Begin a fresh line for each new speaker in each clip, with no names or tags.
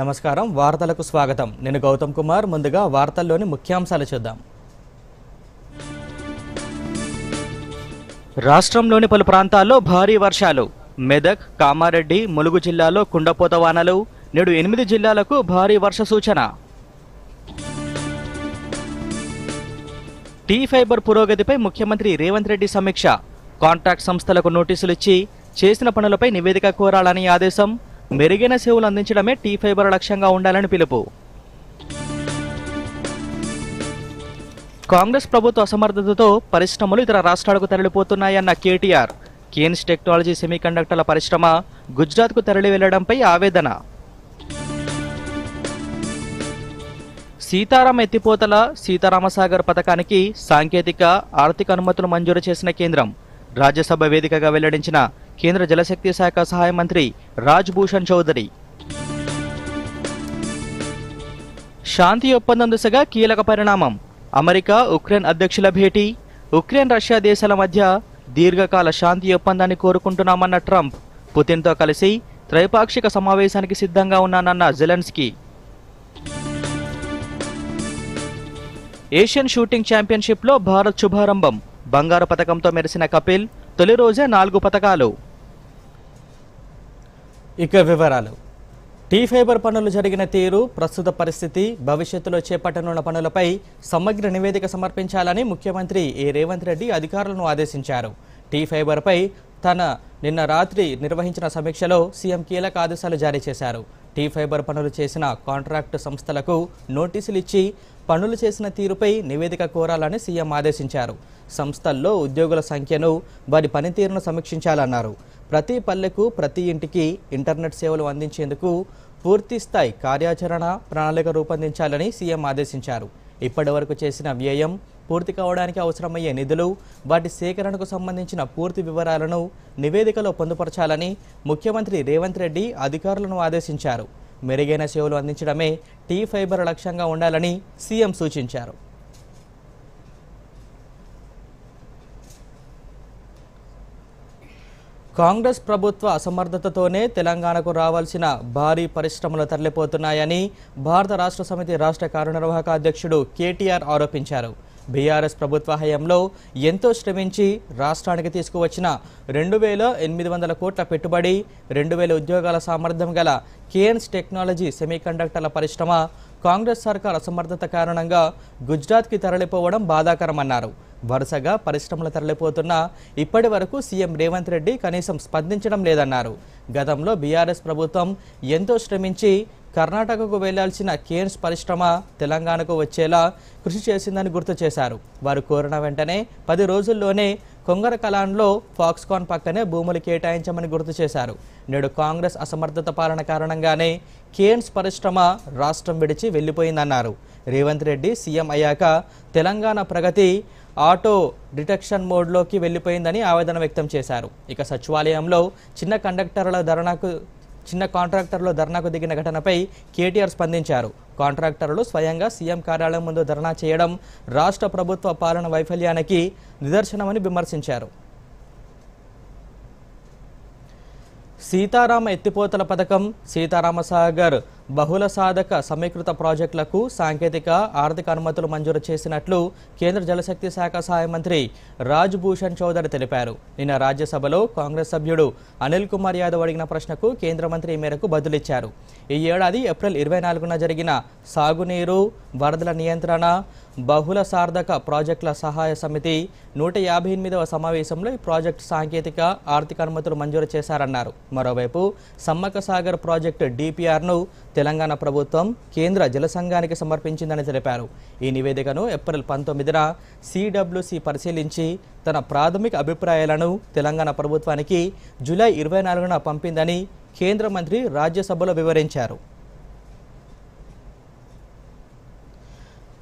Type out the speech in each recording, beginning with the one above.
నమస్కారం వార్తలకు స్వాగతం నేను గౌతమ్ కుమార్ ముందుగా వార్తల్లోని ముఖ్యాంశాలు చూద్దాం రాష్ట్రంలోని పలు ప్రాంతాల్లో భారీ వర్షాలు మెదక్ కామారెడ్డి ములుగు జిల్లాల్లో కుండపోత వానలు నేడు 8 జిల్లాలకు భారీ వర్ష సూచన టీ ఫైబర్ పురోగతిపై ముఖ్యమంత్రి రేవంత్ రెడ్డి సమీక్ష కాంట్రాక్ట్ సంస్థలకు నోటీసులు ఇచ్చి చేసిన పనులపై నివేదిక కోరాలని ఆదేశం మెరుగైన సేవలు అందించడమే టీ ఫైబర్ లక్ష్యంగా ఉండాలని పిలుపు కాంగ్రెస్ ప్రభుత్వ అసమర్థతతో పరిశ్రమలు ఇతర రాష్ట్రాలకు తరలిపోతున్నాయన్న కేటీఆర్ కేన్స్ టెక్నాలజీ సెమీకండక్టర్ల పరిశ్రమ గుజరాత్కు తరలి వెళ్లడంపై ఆవేదన సీతారామ ఎత్తిపోతల సీతారామసాగర్ పథకానికి సాంకేతిక ఆర్థిక అనుమతులు మంజూరు చేసిన కేంద్రం రాజ్యసభ వేదికగా వెల్లడించిన కేంద్ర జలశక్తి శాఖ సహాయ మంత్రి రాజ్ భూషణ్ చౌదరి శాంతి ఒప్పందం దిశగా కీలక పరిణామం అమెరికా ఉక్రెయిన్ అధ్యక్షుల భేటీ ఉక్రెయిన్ రష్యా దేశాల మధ్య దీర్ఘకాల శాంతి ఒప్పందాన్ని కోరుకుంటున్నామన్న ట్రంప్ పుతిన్తో కలిసి త్రైపాక్షిక సమావేశానికి సిద్ధంగా ఉన్నానన్న జెలెన్స్కీ ఏషియన్ షూటింగ్ ఛాంపియన్షిప్లో భారత్ శుభారంభం బంగారు పతకంతో మెరిసిన కపిల్ తొలి రోజే 4 పతకాలు ఇక వివరాలు టీ ఫైబర్ పనులు జరిగిన తీరు ప్రస్తుత పరిస్థితి భవిష్యత్తులో చేపట్టనున్న పనులపై సమగ్ర నివేదిక సమర్పించాలని ముఖ్యమంత్రి రేవంత్ రెడ్డి అధికారులను ఆదేశించారు టీ ఫైబర్పై నిన్న రాత్రి నిర్వహించిన సమీక్షలో సీఎం కీలక ఆదేశాలు జారీ చేశారు టీ ఫైబర్ పనులు చేసిన కాంట్రాక్టు సంస్థలకు నోటీసులు ఇచ్చి పనులు చేసిన తీరుపై నివేదిక కోరాలని సీఎం ఆదేశించారు సంస్థల్లో ఉద్యోగుల సంఖ్యను వారి పనితీరును సమీక్షించాలన్నారు ప్రతి పల్లెకు ప్రతి ఇంటికి ఇంటర్నెట్ సేవలు అందించేందుకు పూర్తిస్థాయి కార్యాచరణ ప్రణాళిక రూపొందించాలని సీఎం ఆదేశించారు ఇప్పటివరకు చేసిన వ్యయం పూర్తి కావడానికి అవసరమయ్యే నిధులు వాటి సేకరణకు సంబంధించిన పూర్తి వివరాలను నివేదికలో పొందుపరచాలని ముఖ్యమంత్రి రేవంత్ రెడ్డి అధికారులను ఆదేశించారు మెరుగైన సేవలు అందించడమే టీ ఫైబర్ లక్ష్యంగా ఉండాలని సీఎం సూచించారు కాంగ్రెస్ ప్రభుత్వ అసమర్థతతోనే తెలంగాణకు రావాల్సిన భారీ పరిశ్రమలు తరలిపోతున్నాయని భారత రాష్ట్ర సమితి రాష్ట్ర కార్యనిర్వాహక అధ్యక్షుడు కేటీఆర్ ఆరోపించారు బీఆర్ఎస్ ప్రభుత్వ హయాంలో ఎంతో శ్రమించి రాష్ట్రానికి తీసుకువచ్చిన 2,800 కోట్ల పెట్టుబడి 2,000 ఉద్యోగాల సామర్థ్యం గల కేన్స్ టెక్నాలజీ సెమీకండక్టర్ల పరిశ్రమ కాంగ్రెస్ సర్కార్ అసమర్థత కారణంగా గుజరాత్కి తరలిపోవడం బాధాకరమన్నారు వరుసగా పరిశ్రమలు తరలిపోతున్నా ఇప్పటి వరకు సీఎం రేవంత్ రెడ్డి కనీసం స్పందించడం లేదన్నారు గతంలో బీఆర్ఎస్ ప్రభుత్వం ఎంతో శ్రమించి కర్ణాటకకు వెళ్లాల్సిన కేన్స్ పరిశ్రమ తెలంగాణకు వచ్చేలా కృషి చేసిందని గుర్తు చేశారు వారు కోరిన వెంటనే 10 రోజుల్లోనే కొంగరకలాన్లో ఫాక్స్కాన్ పక్కనే భూములు కేటాయించమని గుర్తు చేశారు నేడు కాంగ్రెస్ అసమర్థత పాలన కారణంగానే కేన్స్ పరిశ్రమ రాష్ట్రం విడిచి వెళ్లిపోయిందన్నారు రేవంత్ రెడ్డి సీఎం అయ్యాక తెలంగాణ ప్రగతి ఆటో డిటెక్షన్ మోడ్లోకి వెళ్లిపోయిందని ఆవేదన వ్యక్తం చేశారు ఇక సచివాలయంలో చిన్న కాంట్రాక్టర్లు ధర్నాకు దిగిన ఘటనపై కేటీఆర్ స్పందించారు కాంట్రాక్టర్లు స్వయంగా సీఎం కార్యాలయం ముందు ధర్నా చేయడం రాష్ట్ర ప్రభుత్వ పాలన వైఫల్యానికి నిదర్శనమని విమర్శించారు సీతారామ ఎత్తిపోతల పథకం సీతారామసాగర్ బహుళ సాధక సమీకృత ప్రాజెక్టులకు సాంకేతిక ఆర్థిక అనుమతులు మంజూరు చేసినట్లు కేంద్ర జలశక్తి శాఖ సహాయ మంత్రి రాజ్ భూషణ్ చౌదరి తెలిపారు నిన్న రాజ్యసభలో కాంగ్రెస్ సభ్యుడు అనిల్ కుమార్ యాదవ్ అడిగిన ప్రశ్నకు కేంద్ర మంత్రి ఈ మేరకు బదులిచ్చారు ఈ ఏడాది ఏప్రిల్ 24న జరిగిన సాగునీరు వరదల నియంత్రణ బహుళ సాధక ప్రాజెక్టుల సహాయ సమితి 158వ సమావేశంలో ఈ ప్రాజెక్టు సాంకేతిక ఆర్థిక అనుమతులు మంజూరు చేశారన్నారు మరోవైపు సమ్మక్క సాగర్ ప్రాజెక్టు డిపిఆర్ను తెలంగాణ ప్రభుత్వం కేంద్ర జల సంఘానికి సమర్పించిందని తెలిపారు ఈ నివేదికను ఏప్రిల్ 19న సిడబ్ల్యూసి పరిశీలించి తన ప్రాథమిక అభిప్రాయాలను తెలంగాణ ప్రభుత్వానికి జూలై 24న పంపిందని కేంద్ర మంత్రి రాజ్యసభలో వివరించారు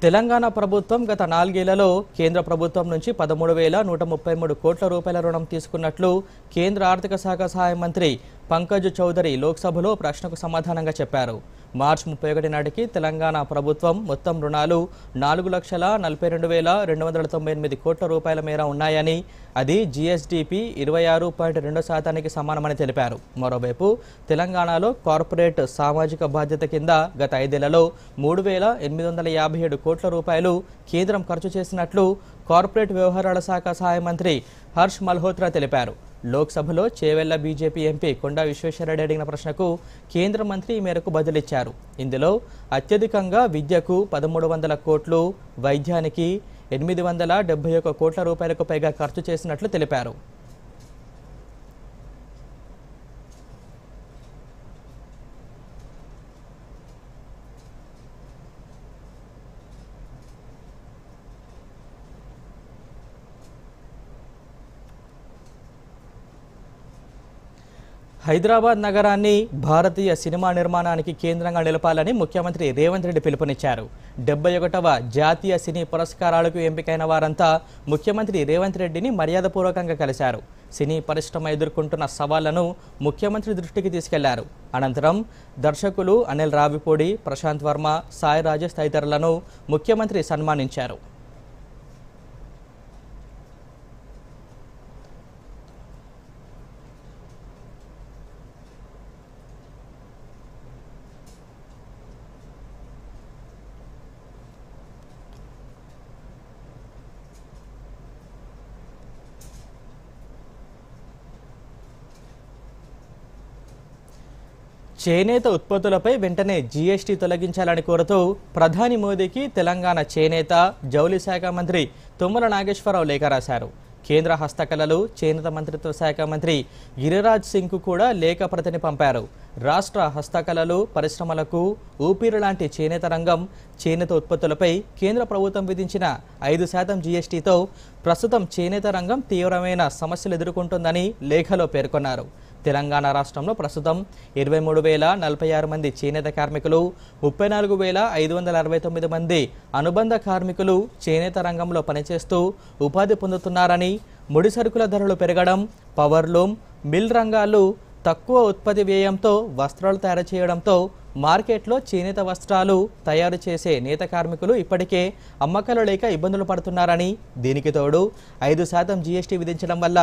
తెలంగాణ ప్రభుత్వం గత 4 ఏళ్లలో కేంద్ర ప్రభుత్వం నుంచి 13,133 కోట్ల రూపాయల రుణం తీసుకున్నట్లు కేంద్ర ఆర్థిక శాఖ సహాయ మంత్రి పంకజ్ చౌదరి లోక్సభలో ప్రశ్నకు సమాధానంగా చెప్పారు మార్చి 31 నాటికి తెలంగాణ ప్రభుత్వం మొత్తం రుణాలు 4,42,298 కోట్ల రూపాయల మేర ఉన్నాయని, అది జీఎస్డీపీ 26.2% సమానమని తెలిపారు. మరోవైపు తెలంగాణలో కార్పొరేట్ సామాజిక బాధ్యత కింద గత 5 ఏళ్లలో 3,857 కోట్ల రూపాయలు కేంద్రం ఖర్చు చేసినట్లు కార్పొరేట్ వ్యవహారాల శాఖ సహాయ మంత్రి హర్ష్ మల్హోత్రా తెలిపారు. లోక్సభలో చేవెళ్ల బీజేపీ ఎంపీ కొండా విశ్వేశ్వరరెడ్డి అడిగిన ప్రశ్నకు కేంద్ర మంత్రి ఈ మేరకు బదులిచ్చారు. ఇందులో అత్యధికంగా విద్యకు 1,300 కోట్లు, వైద్యానికి 871 కోట్ల రూపాయలకు పైగా ఖర్చు చేసినట్లు తెలిపారు. హైదరాబాద్ నగరాన్ని భారతీయ సినిమా నిర్మాణానికి కేంద్రంగా నిలపాలని ముఖ్యమంత్రి రేవంత్ రెడ్డి పిలుపునిచ్చారు. 71వ జాతీయ సినీ పురస్కారాలకు ఎంపికైన వారంతా ముఖ్యమంత్రి రేవంత్ రెడ్డిని మర్యాదపూర్వకంగా కలిశారు. సినీ పరిశ్రమ ఎదుర్కొంటున్న సవాళ్లను ముఖ్యమంత్రి దృష్టికి తీసుకెళ్లారు. అనంతరం దర్శకులు అనిల్ రావిపూడి, ప్రశాంత్ వర్మ, సాయి రాజేష్ తదితరులను ముఖ్యమంత్రి సన్మానించారు. చేనేత ఉత్పత్తులపై వెంటనే జీఎస్టీ తొలగించాలని కోరుతూ ప్రధాని మోదీకి తెలంగాణ చేనేత, జౌళి శాఖ మంత్రి తుమ్మల నాగేశ్వరరావు లేఖ రాశారు. కేంద్ర హస్తకళలు, చేనేత మంత్రిత్వ శాఖ మంత్రి గిరిరాజ్ సింగ్కు కూడా లేఖ ప్రతిని పంపారు. రాష్ట్ర హస్తకళలు పరిశ్రమలకు ఊపిరి లాంటి చేనేత రంగం, చేనేత ఉత్పత్తులపై కేంద్ర ప్రభుత్వం విధించిన 5% జీఎస్టీతో ప్రస్తుతం చేనేత రంగం తీవ్రమైన సమస్యలు ఎదుర్కొంటుందని లేఖలో పేర్కొన్నారు. తెలంగాణ రాష్ట్రంలో ప్రస్తుతం 23,046 మంది చేనేత కార్మికులు, 34,569 మంది అనుబంధ కార్మికులు చేనేత రంగంలో పనిచేస్తూ ఉపాధి పొందుతున్నారని, ముడి సరుకుల ధరలు పెరగడం, పవర్లూమ్, మిల్ రంగాలు తక్కువ ఉత్పత్తి వ్యయంతో వస్త్రాలు తయారు చేయడంతో మార్కెట్లో చేనేత వస్త్రాలు తయారు చేసే నేత కార్మికులు ఇప్పటికే అమ్మకాలు లేక ఇబ్బందులు పడుతున్నారని, దీనికి తోడు 5% జీఎస్టీ విధించడం వల్ల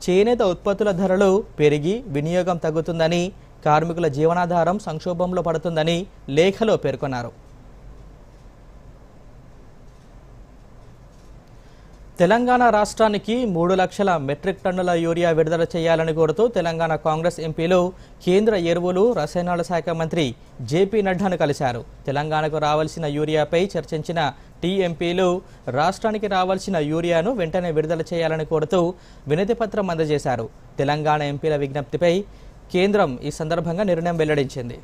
చేనేత ఉత్పత్తుల ధరలు పెరిగి వినియోగం తగ్గుతుందని, కార్మికుల జీవనాధారం సంక్షోభంలో పడుతుందని లేఖలో పేర్కొన్నారు. తెలంగాణ రాష్ట్రానికి 3 లక్షల మెట్రిక్ టన్నుల యూరియా విడుదల చేయాలని కోరుతూ తెలంగాణ కాంగ్రెస్ ఎంపీలు కేంద్ర ఎరువులు, రసాయనాల శాఖ మంత్రి జేపీ నడ్డాను కలిశారు. తెలంగాణకు రావాల్సిన యూరియాపై చర్చించిన టీ ఎంపీలు రాష్ట్రానికి రావాల్సిన యూరియాను వెంటనే విడుదల చేయాలని కోరుతూ వినతి పత్రం అందజేశారు. తెలంగాణ ఎంపీల విజ్ఞప్తిపై కేంద్రం ఈ సందర్భంగా నిర్ణయం వెల్లడించింది.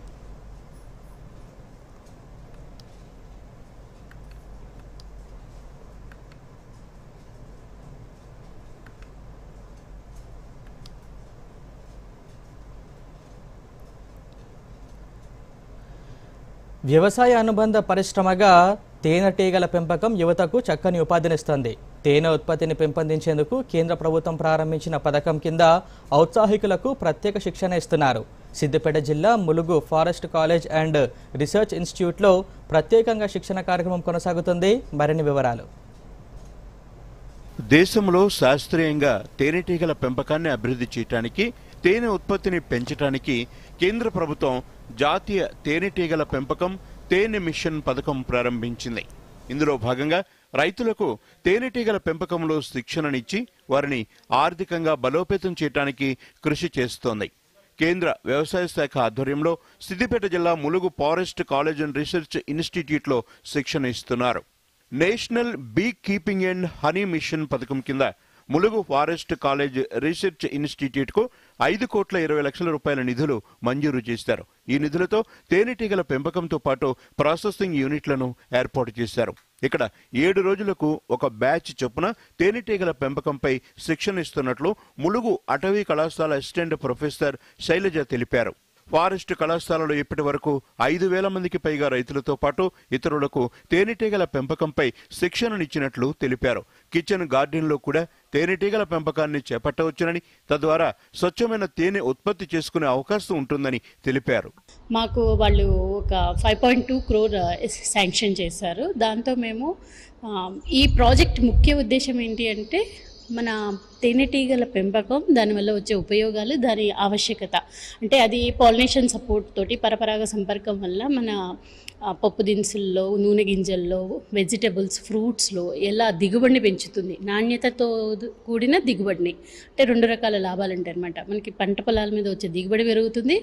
వ్యవసాయ అనుబంధ పరిశ్రమగా తేనెటీగల పెంపకం యువతకు చక్కని ఉపాధినిస్తుంది. తేనె ఉత్పత్తిని పెంపొందించేందుకు కేంద్ర ప్రభుత్వం ప్రారంభించిన పథకం కింద ఔత్సాహికులకు ప్రత్యేక శిక్షణ ఇస్తున్నారు. సిద్దిపేట జిల్లా Mulugu forest college and research ఇన్స్టిట్యూట్లో ప్రత్యేకంగా శిక్షణ కార్యక్రమం కొనసాగుతుంది. మరిన్ని వివరాలు.
దేశంలో శాస్త్రీయంగా తేనెటీగల పెంపకాన్ని అభివృద్ధి చేయడానికి, తేనె ఉత్పత్తిని పెంచడానికి కేంద్ర ప్రభుత్వం జాతీయ తేనెటీగల పెంపకం తేనె మిషన్ పథకం ప్రారంభించింది. ఇందులో భాగంగా రైతులకు తేనెటీగల పెంపకంలో శిక్షణనిచ్చి వారిని ఆర్థికంగా బలోపేతం చేయడానికి కృషి చేస్తోంది. కేంద్ర వ్యవసాయ శాఖ ఆధ్వర్యంలో సిద్దిపేట జిల్లా Mulugu forest college and research ఇన్స్టిట్యూట్లో శిక్షణ ఇస్తున్నారు. National bee keeping and honey mission పథకం కింద ములుగు ఫారెస్ట్ కాలేజ్ రీసెర్చ్ ఇన్స్టిట్యూట్కు 5,20,00,000 రూపాయల నిధులు మంజూరు చేశారు. ఈ నిధులతో తేనెటీగల పెంపకంతో పాటు ప్రాసెసింగ్ యూనిట్లను ఏర్పాటు చేశారు. ఇక్కడ 7 రోజులకు ఒక బ్యాచ్ చొప్పున తేనెటీగల పెంపకంపై శిక్షణ ఇస్తున్నట్లు ములుగు అటవీ కళాశాల అసిస్టెంట్ ప్రొఫెసర్ శైలజ తెలిపారు. ఫారెస్ట్ కళాశాలలో ఇప్పటి వరకు 5,000 మందికి పైగా రైతులతో పాటు ఇతరులకు తేనెటీగల పెంపకంపై శిక్షణనిచ్చినట్లు తెలిపారు. కిచెన్ గార్డెన్లో కూడా తేనెటీగల పెంపకాన్ని చేపట్టవచ్చునని, తద్వారా స్వచ్ఛమైన తేనె ఉత్పత్తి చేసుకునే అవకాశం ఉంటుందని తెలిపారు.
మాకు వాళ్ళు ఒక 5.2 crore శాంక్షన్ చేశారు. దాంతో మేము ఈ ప్రాజెక్ట్ ముఖ్య ఉద్దేశం ఏంటి అంటే మన తేనెటీగల పెంపకం, దానివల్ల వచ్చే ఉపయోగాలు, దాని ఆవశ్యకత అంటే అది పాలినేషన్ సపోర్ట్ తోటి పరపరాగ సంపర్కం వల్ల మన పప్పు దినుసుల్లో, నూనె గింజల్లో, వెజిటబుల్స్, ఫ్రూట్స్లో ఎలా దిగుబడిని పెంచుతుంది, నాణ్యతతో కూడిన దిగుబడిని. అంటే 2 రకాల లాభాలు ఉంటాయి అన్నమాట. మనకి పంట పొలాల మీద వచ్చే దిగుబడి పెరుగుతుంది,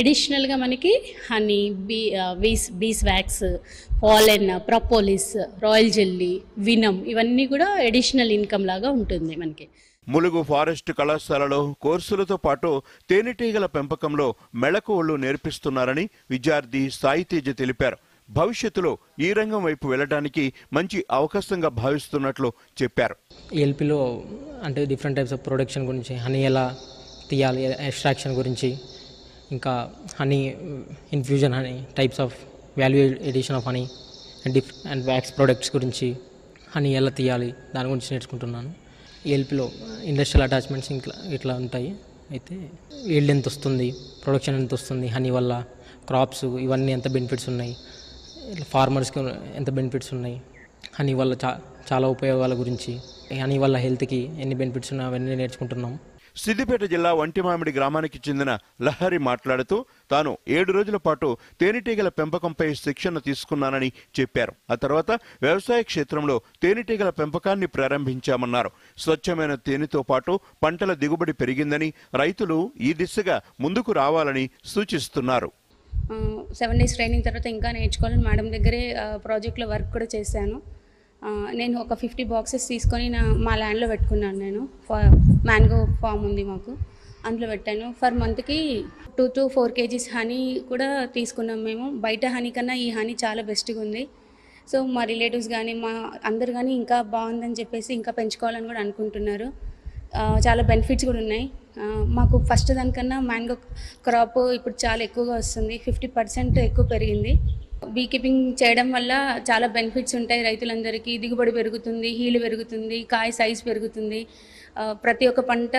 ఎడిషనల్గా మనకి honey, bees wax, pollen, propolis, royal jelly, venom ఇవన్నీ కూడా ఎడిషనల్ ఇన్కమ్ లాగా ఉంటుంది మనకి.
ములుగు ఫారెస్ట్ కళాశాలలో కోర్సులతో పాటు తేనెటీగల పెంపకంలో మెళకువలు నేర్పిస్తున్నారని విద్యార్థి సాయి తేజ తెలిపారు. భవిష్యత్తులో ఈ రంగం వైపు వెళ్ళడానికి మంచి అవకాశంగా భావిస్తున్నట్లు చెప్పారు.
ఎల్పిలో అంటే డిఫరెంట్ టైప్స్ ఆఫ్ ప్రొడక్షన్ గురించి, హనీ ఎలా తీయాలి, ఎక్స్ట్రాక్షన్ గురించి, ఇంకా honey infusion, honey types of value edition of honey and wax products గురించి, హనీ ఎలా తీయాలి దాని గురించి నేర్చుకుంటున్నాను. ఎల్పిలో ఇండస్ట్రియల్ అటాచ్మెంట్స్ ఇట్లా ఉంటాయి. అయితే ఈల్డ్ ఎంత వస్తుంది, ప్రొడక్షన్ ఎంత వస్తుంది, హనీ వల్ల క్రాప్స్ ఇవన్నీ ఎంత బెనిఫిట్స్ ఉన్నాయి, ఫార్మర్స్కి ఎంత బెనిఫిట్స్ ఉన్నాయి, హనీ వల్ల చాలా ఉపయోగాల గురించి, హనీ వల్ల హెల్త్కి ఎన్ని బెనిఫిట్స్ ఉన్నాయి అవన్నీ నేర్చుకుంటున్నాం.
సిద్దిపేట జిల్లా వంటిమామిడి గ్రామానికి చెందిన లహరి మాట్లాడుతూ తాను 7 రోజుల పాటు తేనెటీగల పెంపకంపై శిక్షణ తీసుకున్నానని చెప్పారు. ఆ తర్వాత వ్యవసాయ క్షేత్రంలో తేనెటీగల పెంపకాన్ని ప్రారంభించామన్నారు. స్వచ్ఛమైన తేనెతో పాటు పంటల దిగుబడి పెరిగిందని, రైతులు ఈ దిశగా ముందుకు రావాలని సూచిస్తున్నారు.
7 days ట్రైనింగ్ తర్వాత ఇంకా నేర్చుకోవాలని మేడం దగ్గరే ప్రాజెక్ట్లో వర్క్ కూడా చేశాను. నేను ఒక 50 boxes తీసుకొని మా ల్యాండ్లో పెట్టుకున్నాను. నేను మ్యాంగో ఫామ్ ఉంది మాకు, అందులో పెట్టాను. ఫర్ మంత్కి 2 to 4 kgs హనీ కూడా తీసుకున్నాం మేము. బయట హనీ కన్నా ఈ హనీ చాలా బెస్ట్గా ఉంది. సో మా రిలేటివ్స్ కానీ మా అందరు కానీ ఇంకా బాగుందని చెప్పేసి ఇంకా పెంచుకోవాలని కూడా అనుకుంటున్నారు. చాలా బెనిఫిట్స్ కూడా ఉన్నాయి మాకు. ఫస్ట్ దానికన్నా మ్యాంగో క్రాప్ ఇప్పుడు చాలా ఎక్కువగా వస్తుంది, 50% ఎక్కువ పెరిగింది. బీ కీపింగ్ చేయడం వల్ల చాలా బెనిఫిట్స్ ఉంటాయి రైతులందరికీ. దిగుబడి పెరుగుతుంది, హీల్ పెరుగుతుంది, కాయ సైజ్ పెరుగుతుంది. ప్రతి ఒక్క పంట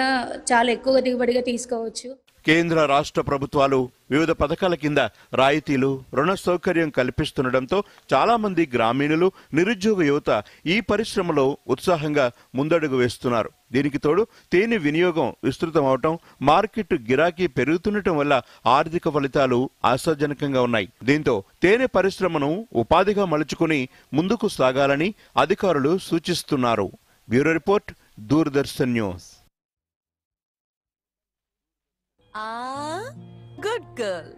చాలా ఎక్కువగా దిగుబడిగా తీసుకోవచ్చు.
కేంద్ర రాష్ట్ర ప్రభుత్వాలు వివిధ పథకాల కింద రాయితీలు, రుణ సౌకర్యం కల్పిస్తుండటంతో చాలా మంది గ్రామీణులు, నిరుద్యోగ యువత ఈ పరిశ్రమలో ఉత్సాహంగా ముందడుగు వేస్తున్నారు. దీనికి తోడు తేనె వినియోగం విస్తృతమవటం, మార్కెట్ గిరాకీ పెరుగుతుండటం వల్ల ఆర్థిక ఫలితాలు ఆశాజనకంగా ఉన్నాయి. దీంతో తేనె పరిశ్రమను ఉపాధిగా మలుచుకుని ముందుకు సాగాలని అధికారులు సూచిస్తున్నారు. Bureau report, Doordarshan news.
Good girl.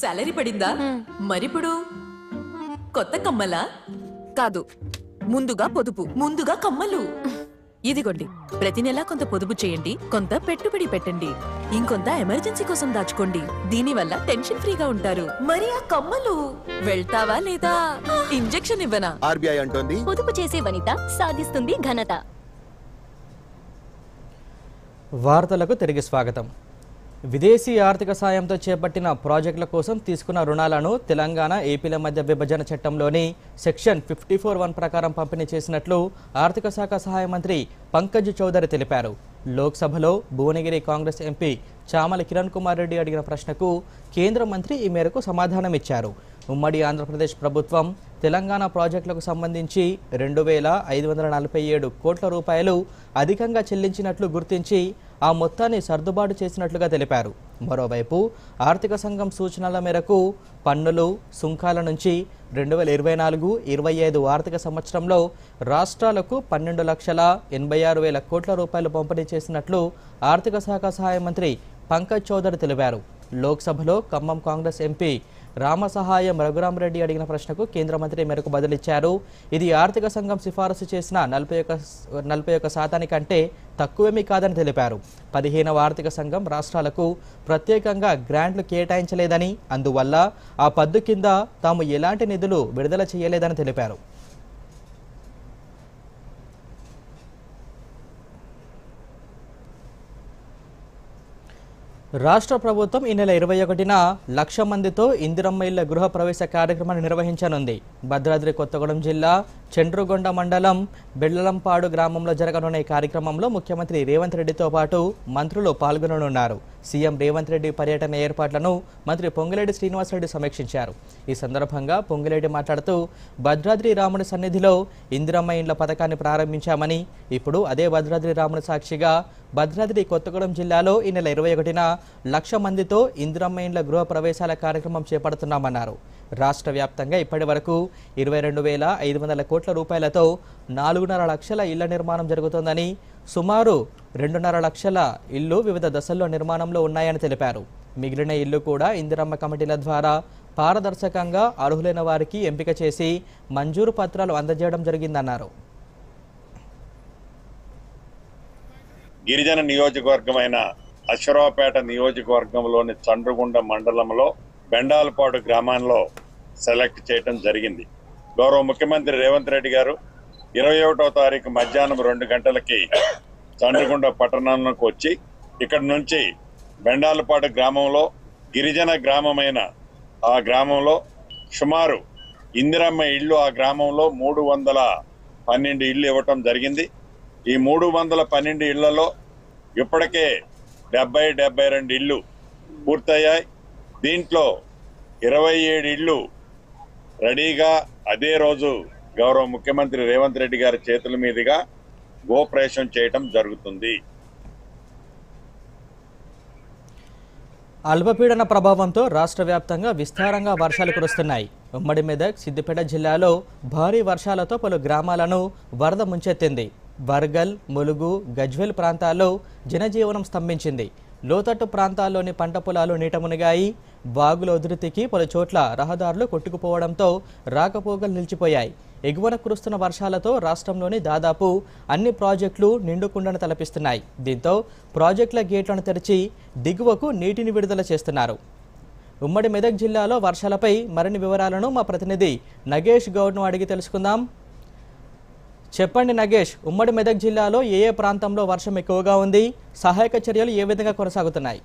Salary పడిందా? మరిప్పుడు కొత్త కమ్మలా?
కాదు, ముందుగా పొదుపు,
ముందుగా కమ్మలు. ఇదిగోండి, ప్రతి నెలా కొంత పొదుపు చేయండి, కొంత పెట్టుబడి పెట్టండి, ఇంకొంత ఎమర్జెన్సీ కోసం దాచుకోండి. దీనివల్ల టెన్షన్ ఫ్రీగా ఉంటారు. మరి ఆ కమ్మలు వెళ్తావా లేదా? ఇంజెక్షన్ ఇవ్వనా?
ఆర్బీఐ అంటోంది,
పొదుపు చేసే వనిత సాధిస్తుంది ఘనత.
వార్తలకు తిరిగి స్వాగతం. విదేశీ ఆర్థిక సాయంతో చేపట్టిన ప్రాజెక్టుల కోసం తీసుకున్న రుణాలను తెలంగాణ, ఏపీల మధ్య విభజన చట్టంలోని సెక్షన్ 54(1) ప్రకారం పంపిణీ చేసినట్లు ఆర్థిక శాఖ సహాయ మంత్రి పంకజ్ చౌదరి తెలిపారు. లోక్సభలో భువనగిరి కాంగ్రెస్ ఎంపీ చామల కిరణ్ కుమార్ రెడ్డి అడిగిన ప్రశ్నకు కేంద్ర మంత్రి ఈ మేరకు సమాధానమిచ్చారు. ఉమ్మడి ఆంధ్రప్రదేశ్ ప్రభుత్వం తెలంగాణ ప్రాజెక్టులకు సంబంధించి 2,547 కోట్ల రూపాయలు అధికంగా చెల్లించినట్లు గుర్తించి ఆ మొత్తాన్ని సర్దుబాటు చేసినట్లుగా తెలిపారు. మరోవైపు ఆర్థిక సంఘం సూచనల మేరకు పన్నులు, సుంకాల నుంచి 2024-25 ఆర్థిక సంవత్సరంలో రాష్ట్రాలకు 12,86,000 కోట్ల రూపాయలు పంపిణీ చేసినట్లు ఆర్థిక శాఖ సహాయ మంత్రి పంకజ్ చౌదరి తెలిపారు. లోక్సభలో ఖమ్మం కాంగ్రెస్ ఎంపీ రామసహాయం రఘురామరెడ్డి అడిగిన ప్రశ్నకు కేంద్ర మంత్రి మేరకు బదులిచ్చారు. ఇది ఆర్థిక సంఘం సిఫారసు చేసిన 41% కంటే తక్కువేమీ కాదని తెలిపారు. 15వ ఆర్థిక సంఘం రాష్ట్రాలకు ప్రత్యేకంగా గ్రాంట్లు కేటాయించలేదని, అందువల్ల ఆ పద్దు కింద తాము ఎలాంటి నిధులు విడుదల చేయలేదని తెలిపారు. రాష్ట్ర ప్రభుత్వం ఈ నెల 21న 1,00,000 మందితో ఇందిరమ్మ ఇళ్ల గృహ ప్రవేశ కార్యక్రమాన్ని నిర్వహించనుంది. భద్రాద్రి కొత్తగూడెం జిల్లా చండ్రుగొండ మండలం బెళ్లలంపాడు గ్రామంలో జరగనున్న ఈ కార్యక్రమంలో ముఖ్యమంత్రి రేవంత్ రెడ్డితో పాటు మంత్రులు పాల్గొననున్నారు. సీఎం రేవంత్ రెడ్డి పర్యటన ఏర్పాట్లను మంత్రి పొంగులేటి శ్రీనివాసరెడ్డి సమీక్షించారు. ఈ సందర్భంగా పొంగులేటి మాట్లాడుతూ భద్రాద్రి రాముడి సన్నిధిలో ఇందిరమ్మ ఇండ్ల పథకాన్ని ప్రారంభించామని, ఇప్పుడు అదే భద్రాద్రి రాముడి సాక్షిగా భద్రాద్రి కొత్తగూడెం జిల్లాలో ఈ నెల 21న 1,00,000 మందితో ఇందిరమ్మ ఇండ్ల గృహ ప్రవేశాల కార్యక్రమం చేపడుతున్నామన్నారు. రాష్ట్ర వ్యాప్తంగా ఇప్పటి వరకు 22,500 కోట్ల రూపాయలతో 4.5 లక్షల ఇళ్ల నిర్మాణం జరుగుతోందని, సుమారు 2.5 లక్షల ఇళ్లు వివిధ దశల్లో నిర్మాణంలో ఉన్నాయని తెలిపారు. మిగిలిన ఇళ్లు కూడా ఇందిరమ్మ కమిటీల ద్వారా పారదర్శకంగా అర్హులైన వారికి ఎంపిక చేసి మంజూరు పత్రాలు అందజేయడం జరిగిందన్నారు.
గిరిజన నియోజకవర్గమైన అశ్వరావుపేట నియోజకవర్గంలోని చండ్రుగుండ మండలంలో బెండాలపాడు గ్రామంలో సెలెక్ట్ చేయడం జరిగింది. గౌరవ ముఖ్యమంత్రి రేవంత్ రెడ్డి గారు 21వ తారీఖు మధ్యాహ్నం 2 గంటలకి చండ్రుగుండ పట్టణంలోకి వచ్చి ఇక్కడ నుంచి బెండాలపాడు గ్రామంలో గిరిజన గ్రామమైన ఆ గ్రామంలో సుమారు ఇందిరమ్మ ఇళ్ళు ఆ గ్రామంలో 312 ఇళ్ళు ఇవ్వటం జరిగింది. ఈ 312 ఇళ్లలో ఇప్పటికే 72 ఇళ్ళు పూర్తయ్యాయి. దీంట్లో 27 ఇళ్ళు రెడీగా అదే రోజు గౌరవ ముఖ్యమంత్రి రేవంత్ రెడ్డి గారి చేతుల మీదుగా గోప్రవేశం చేయటం జరుగుతుంది.
అల్పపీడన ప్రభావంతో రాష్ట్ర వ్యాప్తంగా విస్తారంగా వర్షాలు కురుస్తున్నాయి. ఉమ్మడి మెదక్, సిద్దిపేట జిల్లాలో భారీ వర్షాలతో పలు గ్రామాలను వరద ముంచెత్తింది. వర్గల్, ములుగు, గజ్వేల్ ప్రాంతాల్లో జనజీవనం స్తంభించింది. లోతట్టు ప్రాంతాల్లోని పంట పొలాలు నీట మునిగాయి. వాగుల ఉధృతికి పలు చోట్ల రహదారులు కొట్టుకుపోవడంతో రాకపోకలు నిలిచిపోయాయి. ఎగువన కురుస్తున్న వర్షాలతో రాష్ట్రంలోని దాదాపు అన్ని ప్రాజెక్టులు నిండుకుండను తలపిస్తున్నాయి. దీంతో ప్రాజెక్టుల గేట్లను తెరిచి దిగువకు నీటిని విడుదల చేస్తున్నారు. ఉమ్మడి మెదక్ జిల్లాలో వర్షాలపై మరిన్ని వివరాలను మా ప్రతినిధి నగేష్ గౌడ్ను అడిగి తెలుసుకుందాం. చెప్పండి నగేష్, ఉమ్మడి మెదక్ జిల్లాలో ఏ ఏ ప్రాంతంలో వర్షం ఎక్కువగా ఉంది, సహాయక చర్యలు ఏ విధంగా కొనసాగుతున్నాయి?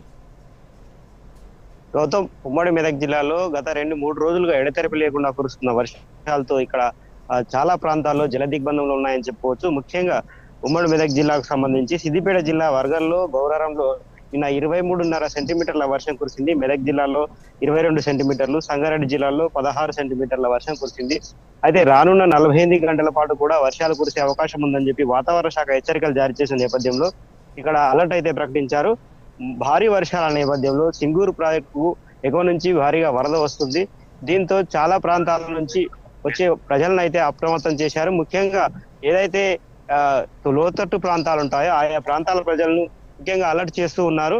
గౌతమ్, ఉమ్మడి మెదక్ జిల్లాలో గత 2-3 రోజులుగా ఎడతెరిపి లేకుండా కురుస్తున్న వర్షాలతో ఇక్కడ చాలా ప్రాంతాల్లో జల దిగ్బంధంలో ఉన్నాయని చెప్పుకోవచ్చు. ముఖ్యంగా ఉమ్మడి మెదక్ జిల్లాకు సంబంధించి సిద్దిపేట జిల్లా వర్గంలో గౌరారంలో నిన్న 23.5 సెంటీమీటర్ల వర్షం కురిసింది. మెదక్ జిల్లాలో 22 సెంటీమీటర్లు, సంగారెడ్డి జిల్లాలో 16 సెంటీమీటర్ల వర్షం కురిసింది. అయితే రానున్న 48 గంటల పాటు కూడా వర్షాలు కురిసే అవకాశం ఉందని చెప్పి వాతావరణ శాఖ హెచ్చరికలు జారీ చేసిన నేపథ్యంలో ఇక్కడ అలర్ట్ అయితే ప్రకటించారు. భారీ వర్షాల నేపథ్యంలో సింగూరు ప్రాజెక్టుకు ఎగువ నుంచి భారీగా వరద వస్తుంది. దీంతో చాలా ప్రాంతాల నుంచి వచ్చే ప్రజలను అయితే అప్రమత్తం చేశారు. ముఖ్యంగా ఏదైతే లోతట్టు ప్రాంతాలు ఉంటాయో ఆయా ప్రాంతాల ప్రజలను ముఖ్యంగా అలర్ట్ చేస్తూ ఉన్నారు.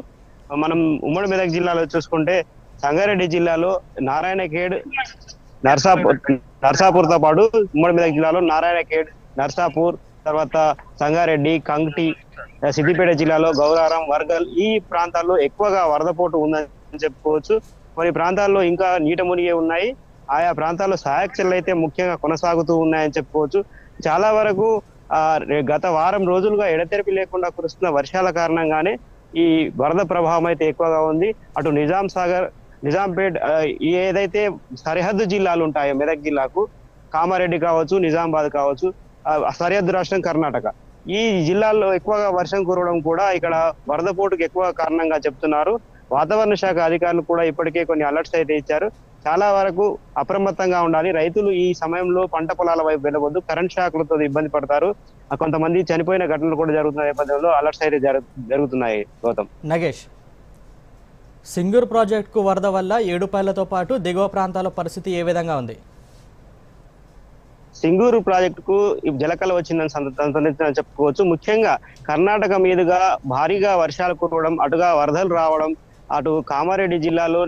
మనం ఉమ్మడి మెదక్ జిల్లాలో చూసుకుంటే సంగారెడ్డి జిల్లాలో నారాయణఖేడ్, నర్సాపూర్తో పాటు ఉమ్మడి మెదక్ జిల్లాలో నారాయణఖేడ్, నర్సాపూర్, తర్వాత సంగారెడ్డి, కంగ్టి, సిద్దిపేట జిల్లాలో గౌరారం, వర్గల్ ఈ ప్రాంతాల్లో ఎక్కువగా వరదపోటు ఉందని చెప్పుకోవచ్చు. కొన్ని ప్రాంతాల్లో ఇంకా నీట మునిగే ఉన్నాయి. ఆయా ప్రాంతాల్లో సహాయక చర్యలు అయితే ముఖ్యంగా కొనసాగుతూ ఉన్నాయని చెప్పుకోవచ్చు. చాలా వరకు గత వారం రోజులుగా ఎడతెరిపి లేకుండా కురుస్తున్న వర్షాల కారణంగానే ఈ వరద ప్రభావం అయితే ఎక్కువగా ఉంది. అటు నిజాం సాగర్, నిజాంపేట్ ఏదైతే సరిహద్దు జిల్లాలు ఉంటాయో మెదక్ జిల్లాకు, కామారెడ్డి కావచ్చు, నిజామాబాద్ కావచ్చు, సరిహద్దు రాష్ట్రం కర్ణాటక, ఈ జిల్లాల్లో ఎక్కువగా వర్షం కురవడం కూడా ఇక్కడ వరద పోటుకు ఎక్కువ కారణంగా చెప్తున్నారు. వాతావరణ శాఖ అధికారులు కూడా ఇప్పటికే కొన్ని అలర్ట్స్ అయితే ఇచ్చారు. చాలా వరకు అప్రమత్తంగా ఉండాలి. రైతులు ఈ సమయంలో పంట పొలాల వైపు వెళ్ళవద్దు, కరెంట్ షాక్లతో ఇబ్బంది పడతారు. కొంతమంది చనిపోయిన ఘటనలు కూడా జరుగుతున్న నేపథ్యంలో అలర్ట్స్ అయితే జరుగుతున్నాయి. గౌతమ్,
నగేష్, సింగూరు ప్రాజెక్టుకు వరద వల్ల ఏడుపాయలతో పాటు దిగువ ప్రాంతాల పరిస్థితి ఏ విధంగా ఉంది?
సింగూరు ప్రాజెక్టుకు జలకళ వచ్చిందని చెప్పుకోవచ్చు. ముఖ్యంగా కర్ణాటక మీదుగా భారీగా వర్షాలు కురవడం, అటుగా వరదలు రావడం, అటు కామారెడ్డి జిల్లాలో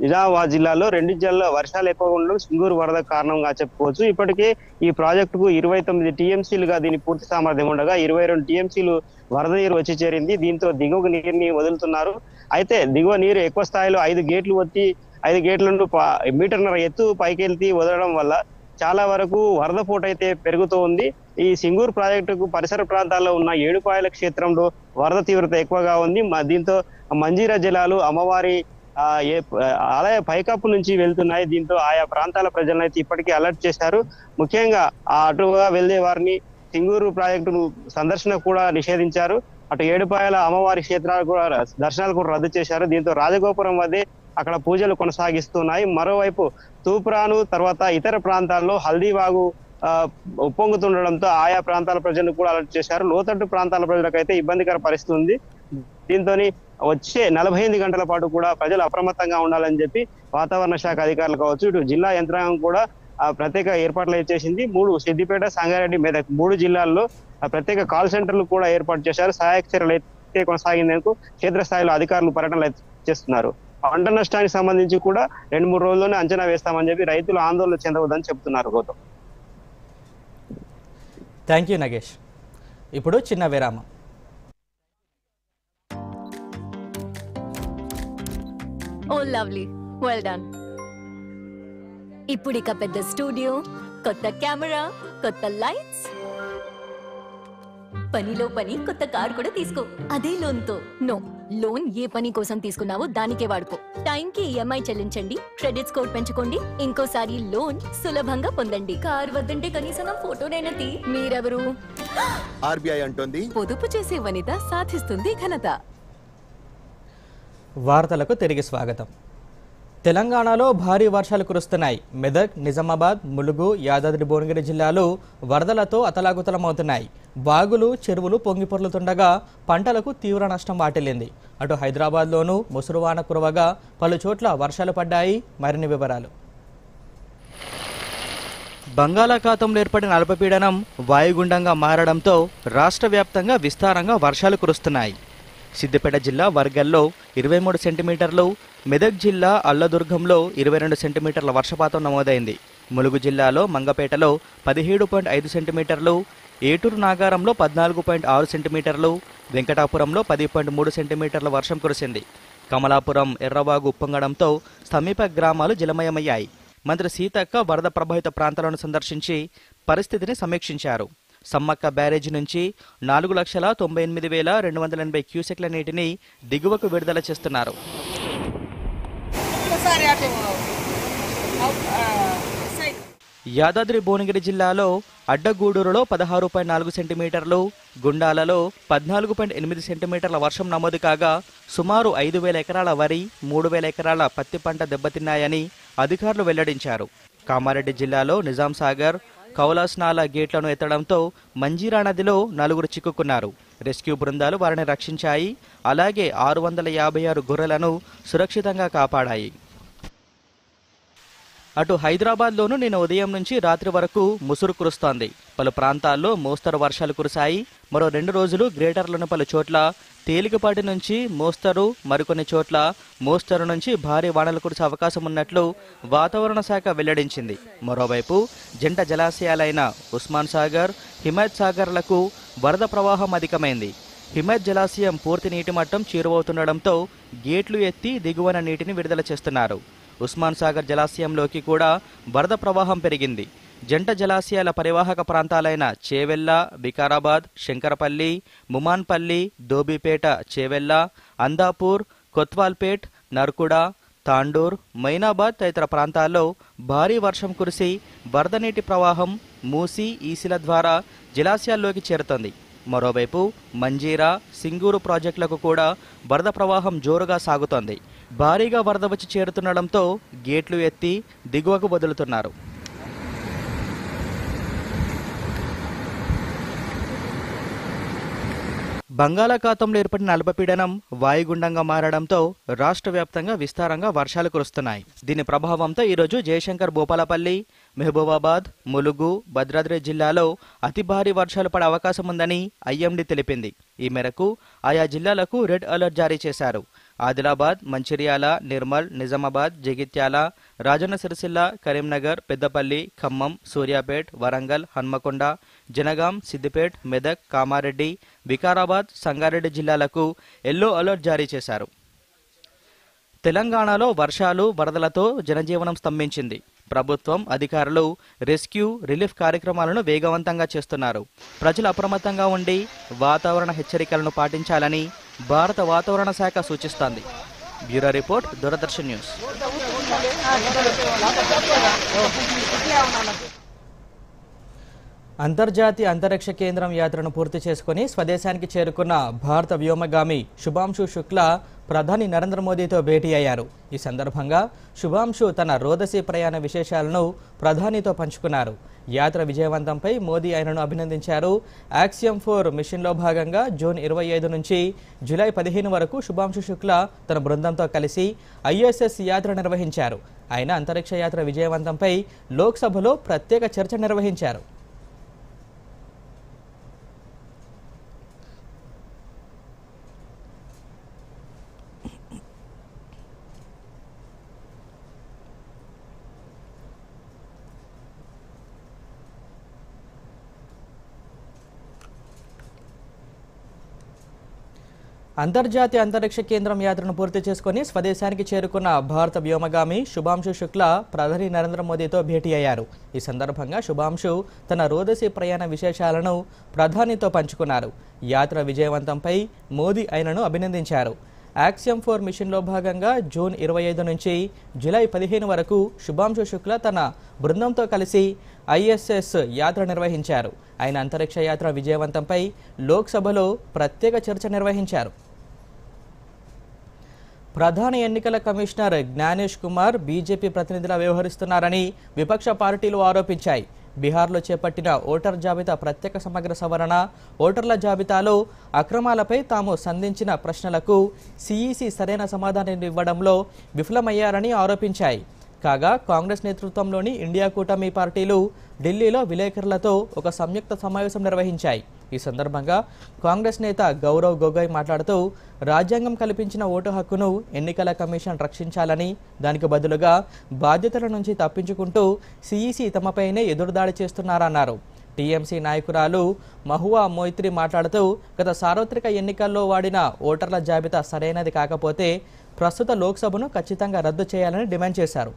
నిజామాబాద్ జిల్లాలో 2 జిల్లాల్లో వర్షాలు ఎక్కువగా ఉండడం సింగూరు వరద కారణంగా చెప్పుకోవచ్చు. ఇప్పటికే ఈ ప్రాజెక్టుకు 29 టీఎంసీలుగా దీని పూర్తి సామర్థ్యం ఉండగా 22 టీఎంసీలు వరద నీరు వచ్చి చేరింది. దీంతో దిగువ నీరుని వదులుతున్నారు. అయితే దిగువ నీరు ఎక్కువ స్థాయిలో 5 గేట్లు వచ్చి 5 గేట్ల నుండి 1.5 మీటర్ల ఎత్తు పైకెళ్తి వదలడం వల్ల చాలా వరకు వరద పోటు అయితే పెరుగుతూ ఉంది. ఈ సింగూరు ప్రాజెక్టుకు పరిసర ప్రాంతాల్లో ఉన్న ఏడుపాయల క్షేత్రంలో వరద తీవ్రత ఎక్కువగా ఉంది. దీంతో మంజీరా జలాలు అమ్మవారి ఆలయ పైకప్పు నుంచి వెళ్తున్నాయి. దీంతో ఆయా ప్రాంతాల ప్రజలను అయితే ఇప్పటికీ అలర్ట్ చేశారు. ముఖ్యంగా అటుగా వెళ్లే వారిని సింగూరు ప్రాజెక్టు సందర్శన కూడా నిషేధించారు. అటు ఏడుపాయల అమ్మవారి క్షేత్రాలు కూడా దర్శనాలు కూడా రద్దు చేశారు. దీంతో రాజగోపురం వద్దే అక్కడ పూజలు కొనసాగిస్తున్నాయి. మరోవైపు తూప్రాను తర్వాత ఇతర ప్రాంతాల్లో హల్దీవాగు ఉప్పొంగుతుండడంతో ఆయా ప్రాంతాల ప్రజలను కూడా అలర్ట్ చేశారు. లోతట్టు ప్రాంతాల ప్రజలకైతే ఇబ్బందికర పరిస్థితి ఉంది. దీంతో వచ్చే 48 గంటల పాటు కూడా ప్రజలు అప్రమత్తంగా ఉండాలని చెప్పి వాతావరణ శాఖ అధికారులు కావచ్చు, ఇటు జిల్లా యంత్రాంగం కూడా ప్రత్యేక ఏర్పాట్లు చేసింది. 3 సిద్దిపేట, సంగారెడ్డి, మెదక్ 3 జిల్లాల్లో ప్రత్యేక కాల్ సెంటర్లు కూడా ఏర్పాటు చేశారు. సహాయక చర్యలు అయితే కొనసాగేందుకు క్షేత్రస్థాయిలో అధికారులు పర్యటనలు చేస్తున్నారు. పంట నష్టానికి సంబంధించి కూడా 2-3 రోజుల్లోనే అంచనా వేస్తామని చెప్పి రైతులు ఆందోళన చెందవద్దని చెప్తున్నారు. గౌతమ్.
Thank you Nagesh. ఇప్పుడు చిన్న విరామం.
Oh lovely, well done. ఇప్పుడు ఇక పెద్ద స్టూడియో, కొత్త కెమెరా, కొత్త లైట్స్, పనిలో పని కొత్త కార్ కూడా తీసుకో. అదే లోన్తో. నో, లోన్ ఏ పని కోసం తీసుకున్నావో దానికే వాడుకో. టైంకి ఈఎంఐ చెల్లించండి, క్రెడిట్ స్కోర్ పెంచుకోండి, ఇంకోసారి లోన్ సులభంగా పొందండి. కార్ వద్దంటే కనీసం ఫోటోనైనా తీ. మీరెవరు?
ఆర్బీఐ అంటోంది,
పొదుపు చేసే వనిత సాధిస్తుంది ఘనత.
వార్తలకు తిరిగి స్వాగతం. తెలంగాణలో భారీ వర్షాలు కురుస్తున్నాయి. మెదక్, నిజామాబాద్, ములుగు, యాదాద్రి భువనగిరి జిల్లాలు వరదలతో అతలాకుతలమవుతున్నాయి. బాగులు, చెరువులు పొంగిపొర్లుతుండగా పంటలకు తీవ్ర నష్టం వాటిల్లింది. అటు హైదరాబాద్లోనూ ముసురువాన కురవగా పలు చోట్ల వర్షాలు పడ్డాయి. మరిన్ని వివరాలు. బంగాళాఖాతంలో ఏర్పడిన అల్పపీడనం వాయుగుండంగా మారడంతో రాష్ట్ర వ్యాప్తంగా విస్తారంగా వర్షాలు కురుస్తున్నాయి. సిద్దిపేట జిల్లా వర్గల్లో 23 సెంటీమీటర్లు, మెదక్ జిల్లా అల్లదుర్గంలో 22 సెంటీమీటర్ల వర్షపాతం నమోదైంది. ములుగు జిల్లాలో మంగపేటలో 17.5 సెంటీమీటర్లు, ఏటూరు నాగారంలో 14.6 సెంటీమీటర్లు, వెంకటాపురంలో 10.3 సెంటీమీటర్ల వర్షం కురిసింది. కమలాపురం, ఎర్రవాగు ఉప్పొంగడంతో సమీప గ్రామాలు జలమయమయ్యాయి. మంత్రి సీతక్క వరద ప్రభావిత ప్రాంతాలను సందర్శించి పరిస్థితిని సమీక్షించారు. సమ్మక్క బ్యారేజీ నుంచి 4,98,280 క్యూసెక్ల నీటిని దిగువకు విడుదల చేస్తున్నారు. యాదాద్రి భువనగిరి జిల్లాలో అడ్డగూడూరులో 16.4 సెంటీమీటర్లు, గుండాలలో 14.8 సెంటీమీటర్ల వర్షం నమోదు కాగా సుమారు 5,000 ఎకరాల వరి, 3,000 ఎకరాల పత్తి పంట దెబ్బతిన్నాయని అధికారులు వెల్లడించారు. కామారెడ్డి జిల్లాలో నిజాం సాగర్, కౌలాస్నాల గేట్లను ఎత్తడంతో మంజీరా నదిలో 4 చిక్కుకున్నారు. రెస్క్యూ బృందాలు వారిని రక్షించాయి. అలాగే 656 గొర్రెలను సురక్షితంగా కాపాడాయి. అటు హైదరాబాద్లోనూ నిన్న ఉదయం నుంచి రాత్రి వరకు ముసురు కురుస్తోంది. పలు ప్రాంతాల్లో మోస్తరు వర్షాలు కురిశాయి. మరో 2 రోజులు గ్రేటర్లోని పలు చోట్ల తేలికపాటి నుంచి మోస్తరు, మరికొన్ని చోట్ల మోస్తరు నుంచి భారీ వానలు కురిసే అవకాశం ఉన్నట్లు వాతావరణ శాఖ వెల్లడించింది. మరోవైపు జంట జలాశయాలైన ఉస్మాన్ సాగర్, హిమాయత్ సాగర్లకు వరద ప్రవాహం అధికమైంది. హిమాయత్ జలాశయం పూర్తి నీటి మట్టం చేరువవుతుండడంతో గేట్లు ఎత్తి దిగువన నీటిని విడుదల చేస్తున్నారు. ఉస్మాన్ సాగర్ జలాశయంలోకి కూడా వరద ప్రవాహం పెరిగింది. జంట జలాశయాల పరివాహక ప్రాంతాలైన చేవెళ్ల, వికారాబాద్, శంకరపల్లి, ముమాన్పల్లి, దోబిపేట, చేవెళ్ల, అందాపూర్, కొత్వాల్పేట్, నర్కుడ, తాండూర్, మైనాబాద్ తదితర ప్రాంతాల్లో భారీ వర్షం కురిసి వరద నీటి ప్రవాహం మూసి, ఈసిల ద్వారా జలాశయాల్లోకి చేరుతోంది. మరోవైపు మంజీరా, సింగూరు ప్రాజెక్టులకు కూడా వరద ప్రవాహం జోరుగా సాగుతోంది. భారీగా వరద వచ్చి చేరుతుండడంతో గేట్లు ఎత్తి దిగువకు వదులుతున్నారు. బంగాళాఖాతంలో ఏర్పడిన అల్పపీడనం వాయుగుండంగా మారడంతో రాష్ట్ర వ్యాప్తంగా విస్తారంగా వర్షాలు కురుస్తున్నాయి. దీని ప్రభావంతో ఈరోజు జయశంకర్, భూపాలపల్లి, మహబూబాబాద్, ములుగు, భద్రాద్రి జిల్లాలో అతి భారీ వర్షాలు పడే అవకాశం ఉందని ఐఎండీ తెలిపింది. ఈ మేరకు ఆయా జిల్లాలకు రెడ్ అలర్ట్ జారీ చేశారు. ఆదిలాబాద్, మంచిర్యాల, నిర్మల్, నిజామాబాద్, జగిత్యాల, రాజన్న సిరిసిల్ల, కరీంనగర్, పెద్దపల్లి, ఖమ్మం, సూర్యాపేట్, వరంగల్, హన్మకొండ, జనగాం, సిద్దిపేట్, మెదక్, కామారెడ్డి, వికారాబాద్, సంగారెడ్డి జిల్లాలకు ఎల్లో అలర్ట్ జారీ చేశారు. తెలంగాణలో వర్షాలు, వరదలతో జనజీవనం స్తంభించింది. ప్రభుత్వం, అధికారులు రెస్క్యూ, రిలీఫ్ కార్యక్రమాలను వేగవంతంగా చేస్తున్నారు. ప్రజలు అప్రమత్తంగా ఉండి వాతావరణ హెచ్చరికలను పాటించాలని భారత వాతావరణ శాఖ సూచిస్తోంది. Bureau report, Doordarshan news. అంతర్జాతీయ అంతరిక్ష కేంద్రం యాత్రను పూర్తి చేసుకుని స్వదేశానికి చేరుకున్న భారత వ్యోమగామి శుభాంశు శుక్లా ప్రధాని నరేంద్ర మోదీతో భేటీ అయ్యారు. ఈ సందర్భంగా శుభాంశు తన రోదసీ ప్రయాణ విశేషాలను ప్రధానితో పంచుకున్నారు. యాత్ర విజయవంతంపై మోదీ ఆయనను అభినందించారు. యాక్సియం 4 మిషన్లో భాగంగా జూన్ 25 నుంచి జూలై 15 వరకు శుభాంశు శుక్లా తన బృందంతో కలిసి ISS యాత్ర నిర్వహించారు. ఆయన అంతరిక్ష యాత్ర విజయవంతంపై లోక్సభలో ప్రత్యేక చర్చ నిర్వహించారు. అంతర్జాతీయ అంతరిక్ష కేంద్రం యాత్రను పూర్తి చేసుకుని స్వదేశానికి చేరుకున్న భారత వ్యోమగామి శుభాంశు శుక్లా ప్రధాని నరేంద్ర మోదీతో భేటీ అయ్యారు. ఈ సందర్భంగా శుభాంశు తన రోదసీ ప్రయాణ విశేషాలను ప్రధానితో పంచుకున్నారు. యాత్ర విజయవంతంపై మోదీ ఆయనను అభినందించారు. యాక్సియం 4 మిషన్లో భాగంగా జూన్ 25 నుంచి జూలై 15 వరకు శుభాంశు శుక్లా తన బృందంతో కలిసి ISS యాత్ర నిర్వహించారు. ఆయన అంతరిక్ష యాత్ర విజయవంతంపై లోక్సభలో ప్రత్యేక చర్చ నిర్వహించారు. ప్రధాన ఎన్నికల కమిషనర్ జ్ఞానేష్ కుమార్ బీజేపీ ప్రతినిధిలా వ్యవహరిస్తున్నారని విపక్ష పార్టీలు ఆరోపించాయి. బీహార్లో చేపట్టిన ఓటర్ జాబితా ప్రత్యేక సమగ్ర సవరణ, ఓటర్ల జాబితాలో అక్రమాలపై తాము సంధించిన ప్రశ్నలకు CEC సరైన సమాధానం ఇవ్వడంలో విఫలమయ్యారని ఆరోపించాయి. కాగా కాంగ్రెస్ నేతృత్వంలోని ఇండియా కూటమి పార్టీలు ఢిల్లీలో విలేకరులతో ఒక సంయుక్త సమావేశం నిర్వహించాయి. ఈ సందర్భంగా కాంగ్రెస్ నేత గౌరవ్ గొగోయ్ మాట్లాడుతూ రాజ్యాంగం కల్పించిన ఓటు హక్కును ఎన్నికల కమిషన్ రక్షించాలని, దానికి బదులుగా బాధ్యతల నుంచి తప్పించుకుంటూ CEC తమపైనే ఎదురుదాడి చేస్తున్నారన్నారు. TMC నాయకురాలు మహువా మొయిత్రి మాట్లాడుతూ గత సార్వత్రిక ఎన్నికల్లో వాడిన ఓటర్ల జాబితా సరైనది కాకపోతే ప్రస్తుత లోక్సభను ఖచ్చితంగా రద్దు చేయాలని డిమాండ్ చేశారు.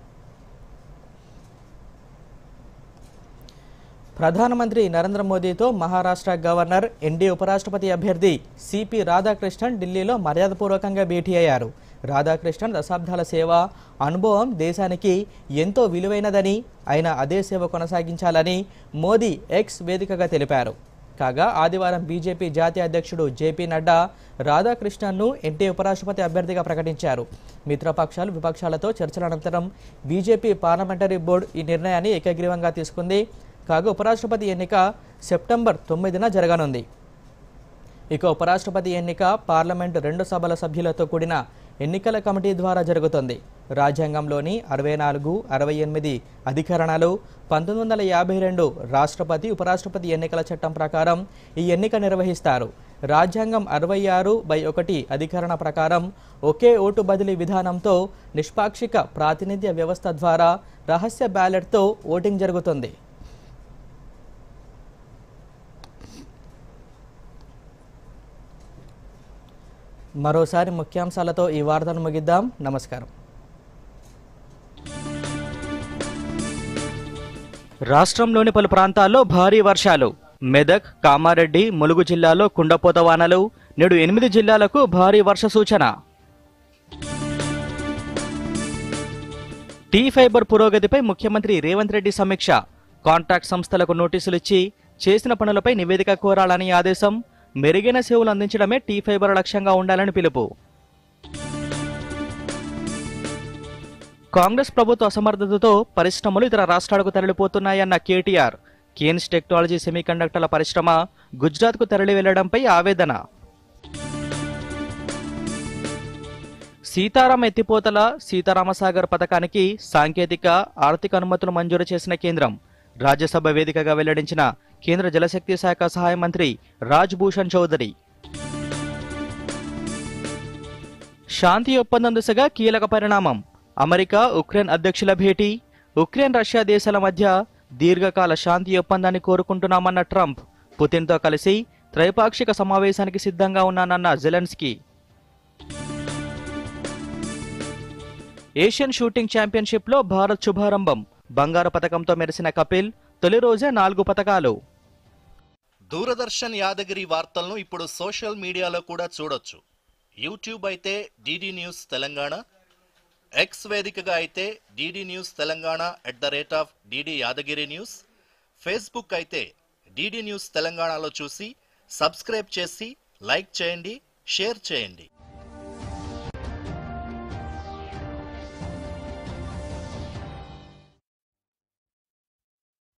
ప్రధానమంత్రి నరేంద్ర మోదీతో మహారాష్ట్ర గవర్నర్, NDA ఉపరాష్ట్రపతి అభ్యర్థి CP రాధాకృష్ణన్ ఢిల్లీలో మర్యాదపూర్వకంగా భేటీ అయ్యారు. రాధాకృష్ణన్ దశాబ్దాల సేవ, అనుభవం దేశానికి ఎంతో విలువైనదని, ఆయన అదే సేవ కొనసాగించాలని మోదీ X వేదికగా తెలిపారు. కాగా ఆదివారం బీజేపీ జాతీయ అధ్యక్షుడు JP నడ్డా రాధాకృష్ణన్ను NDA ఉపరాష్ట్రపతి అభ్యర్థిగా ప్రకటించారు. మిత్రపక్షాలు, విపక్షాలతో చర్చల అనంతరం బీజేపీ పార్లమెంటరీ బోర్డు ఈ నిర్ణయాన్ని ఏకగ్రీవంగా తీసుకుంది. కాగా ఉపరాష్ట్రపతి ఎన్నిక సెప్టెంబర్ 9న జరగనుంది. ఇక ఉపరాష్ట్రపతి ఎన్నిక పార్లమెంటు 2 సభల సభ్యులతో కూడిన ఎన్నికల కమిటీ ద్వారా జరుగుతుంది. రాజ్యాంగంలోని 64, 68 అధికరణలు, 1952 రాష్ట్రపతి, ఉపరాష్ట్రపతి ఎన్నికల చట్టం ప్రకారం ఈ ఎన్నిక నిర్వహిస్తారు. రాజ్యాంగం 66(1) అధికరణ ప్రకారం ఒకే ఓటు బదిలీ విధానంతో నిష్పాక్షిక ప్రాతినిధ్య వ్యవస్థ ద్వారా రహస్య బ్యాలెట్తో ఓటింగ్ జరుగుతుంది. మరోసారి ముఖ్యాంశాలతో ఈ వార్తను ముగిద్దాం. నమస్కారం. రాష్ట్రంలోని పలు ప్రాంతాల్లో భారీ వర్షాలు. మెదక్, కామారెడ్డి, ములుగు జిల్లాలో కుండపోత వానలు. నేడు 8 జిల్లాలకు భారీ వర్ష సూచన. టీ ఫైబర్ పురోగతిపై ముఖ్యమంత్రి రేవంత్ రెడ్డి సమీక్ష. కాంట్రాక్ట్ సంస్థలకు నోటీసులు ఇచ్చి చేసిన పనులపై నివేదిక కోరాలని ఆదేశం. మెరుగైన సేవలు అందించడమే టీ ఫైబర్ లక్ష్యంగా ఉండాలని పిలుపు. కాంగ్రెస్ ప్రభుత్వ అసమర్థతతో పరిశ్రమలు ఇతర రాష్ట్రాలకు తరలిపోతున్నాయన్న కేటీఆర్. కేన్స్ టెక్నాలజీ సెమీకండక్టర్ల పరిశ్రమ గుజరాత్కు తరలి వెళ్లడంపై ఆవేదన. సీతారామ ఎత్తిపోతల, సీతారామసాగర్ పథకానికి సాంకేతిక, ఆర్థిక అనుమతులు మంజూరు చేసిన కేంద్రం. రాజ్యసభ వేదికగా వెల్లడించిన కేంద్ర జలశక్తి శాఖ సహాయ మంత్రి రాజ్ భూషణ్ చౌదరి. శాంతి ఒప్పందం దిశగా కీలక పరిణామం. అమెరికా, ఉక్రెయిన్ అధ్యక్షుల భేటీ. ఉక్రెయిన్, రష్యా దేశాల మధ్య దీర్ఘకాల శాంతి ఒప్పందాన్ని కోరుకుంటున్నామన్న ట్రంప్. పుతిన్తో కలిసి త్రైపాక్షిక సమావేశానికి సిద్ధంగా ఉన్నానన్న జెలెన్స్కీ. ఏషియన్ షూటింగ్ ఛాంపియన్షిప్లో భారత్ శుభారంభం. బంగారు పతకంతో మెరిసిన కపిల్ తొలి రోజే 4 పతకాలు.
దూరదర్శన్ యాదగిరి వార్తలను ఇప్పుడు సోషల్ మీడియాలో కూడా చూడొచ్చు. యూట్యూబ్ అయితే డిడి న్యూస్ తెలంగాణ, ఎక్స్ వేదికగా అయితే DD news Telangana @DD Yadagiri news, Facebook అయితే డిడి న్యూస్ తెలంగాణలో చూసి సబ్స్క్రైబ్ చేసి లైక్ చేయండి, షేర్ చేయండి.